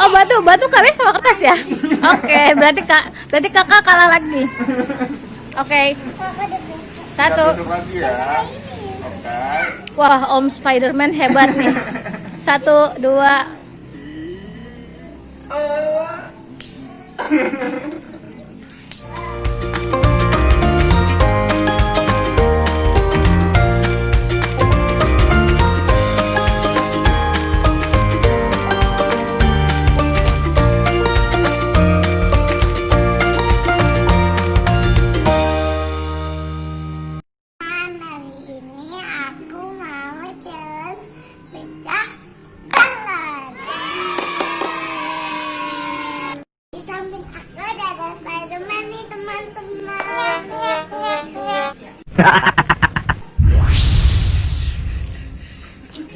Oh, batu kalian sama kertas ya? Oke, berarti kakak kalah lagi. Oke. Satu. Tutup lagi ya. Oke. Wah, Om Spiderman hebat nih. 1, 2. Hari ini aku mau challenge pecah tangan. Di samping aku ada Spiderman nih teman-teman.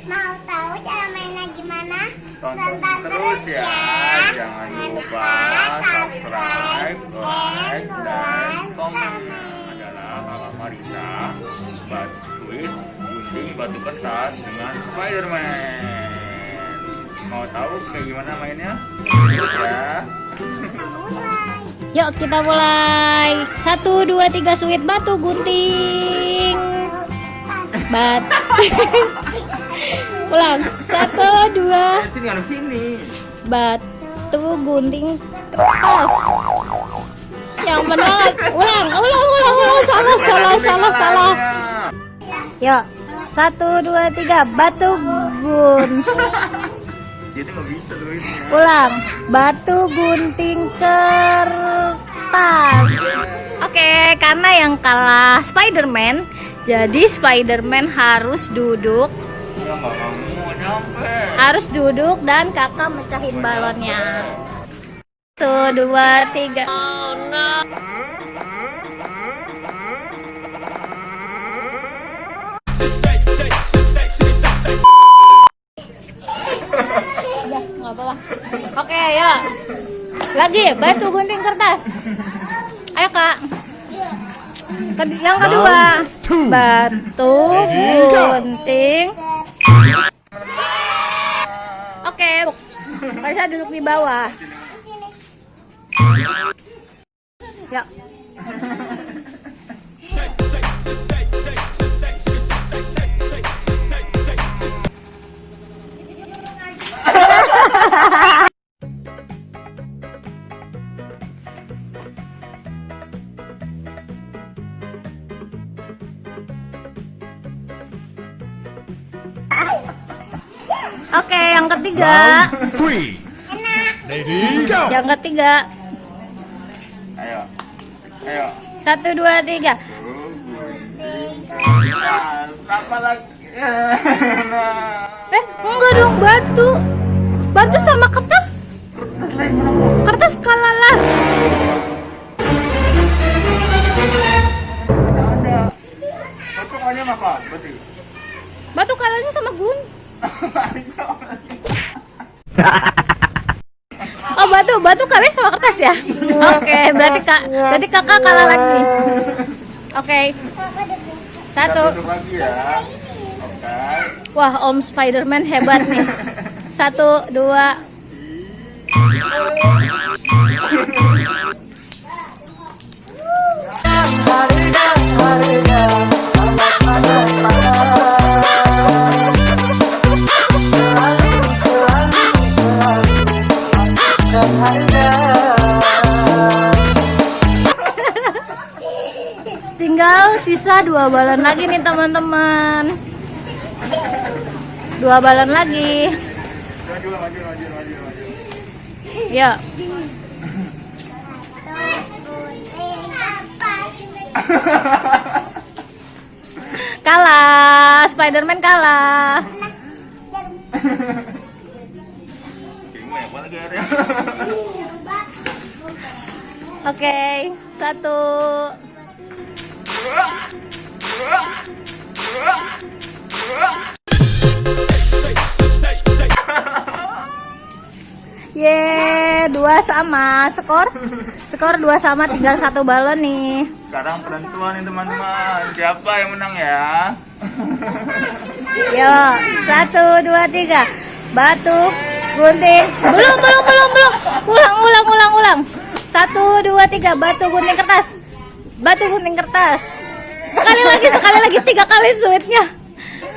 Mau tahu cara mainnya gimana? Tonton terus ya. Jangan lupa subscribe, like, dan komen. Adalah Kakak Marisa, Batwis, gunting batu kertas dengan Spiderman. Mau tahu kayak gimana mainnya? Terus ya. Yuk kita mulai. 1, 2, 3 sweet batu gunting. Ulang. 1, 2. Sini harus sini. Batu gunting kertas. Yang benar. Ulang. Salah. Yuk. 1, 2, 3 batu gun. Jadi nggak bisa tulisnya. Ulang. Batu gunting kertas. Oke, karena yang kalah Spiderman, jadi Spiderman harus duduk. Ya nggak mau nyampe. Harus duduk dan kakak mecahin balonnya. 1, 2, 3. Ya, nggak apa-apa. Oke, ya. Lagi, batu gunting kertas. Ayo kak. Yang kedua, batu gunting. Oke, Kaisa duduk di bawah. Ya. Oke, yang ketiga. Yang ketiga. Ayo. 1, 2, 3. Apa lagi? Enggak dong, batu. Batu sama kertas. Kertas kalah lah. Ada. Batu kalahnya apa? Berarti. Batu kalahnya sama gun. Oh, batu kalian sama kertas ya? Oke, berarti kakak kalah lagi. Oke. 1. Tutup lagi ya. Oke. Wah, Om Spiderman hebat nih. 1, 2. Tinggal sisa 2 balon lagi nih teman-teman. 2 balon lagi. Maju. Yuk. Kalah, Spiderman kalah. Apa lagi ada? Oke, 1. Ye, 2 sama. Skor 2 sama, tinggal 1 balon nih. Sekarang penentuan nih teman-teman. Siapa yang menang ya? Yo, 1, 2, 3. Batu gunting. Belum. Ulang. 1, 2, 3. Batu gunting kertas. Sekali lagi 3 kali suitnya.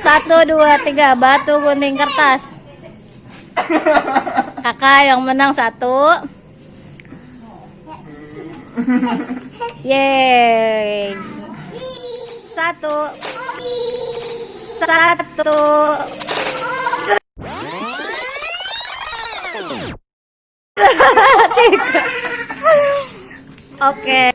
1, 2, 3. Batu gunting kertas. Kakak yang menang 1. Yeay. 1. Oke.